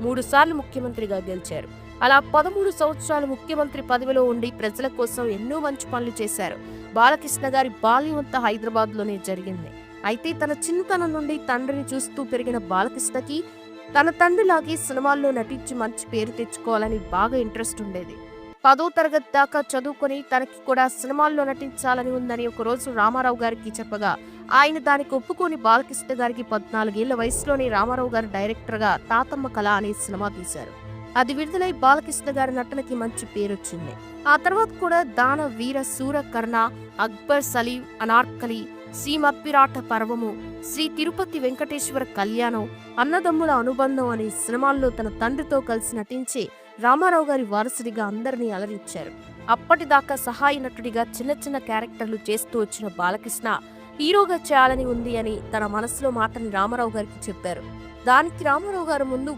3 సార్లు ముఖ్యమంత్రిగా గెలిచారు. అలా 13 సంవత్సరాలు ముఖ్యమంత్రి పదవిలో ఉండి ప్రజల కోసం ఎన్నో మంచి పనులు చేశారు. బాలకృష్ణ గారి బాల్యం అంతా హైదరాబాద్లోనే జరిగింది. అయితే తన చిన్నతనం నుండి తండ్రిని చూస్తూ పెరిగిన బాలకృష్ణకి తన తండ్రిలాగే సినిమాల్లో నటించి మంచి పేరు తెచ్చుకోవాలని బాగా ఇంట్రెస్ట్ ఉండేది. 10వ తరగతి దాకా చదువుకొని తనకి కూడా సినిమాల్లో నటించాలని ఉందని ఒకరోజు రామారావు గారికి చెప్పగా ఆయన దానికి ఒప్పుకొని బాలకృష్ణ గారికి 14 ఏళ్ల వయసులోనే రామారావు గారు డైరెక్టర్గా తాతమ్మ కళ అనే సినిమా తీశారు. అది విడుదలై బాలకృష్ణ గారి నటనకి మంచి పేరొచ్చింది. ఆ తర్వాత కూడా దాన వీర శూర కర్ణ, అక్బర్ సలీం, అనార్కలి, శ్రీమద్విరాట పర్వము, శ్రీ తిరుపతి వెంకటేశ్వర కళ్యాణం, అన్నదమ్ముల అనుబంధం అనే సినిమాల్లో తన తండ్రితో కలిసి నటించి రామారావు గారి వారసుడిగా అందరినీ అలరించారు. అప్పటిదాకా సహాయ నటుడిగా చిన్న చిన్న క్యారెక్టర్లు చేస్తూ వచ్చిన బాలకృష్ణ హీరోగా చేయాలని ఉంది అని తన మనసులో మాటని రామారావు గారికి చెప్పారు. దానికి రామారావు గారు ముందు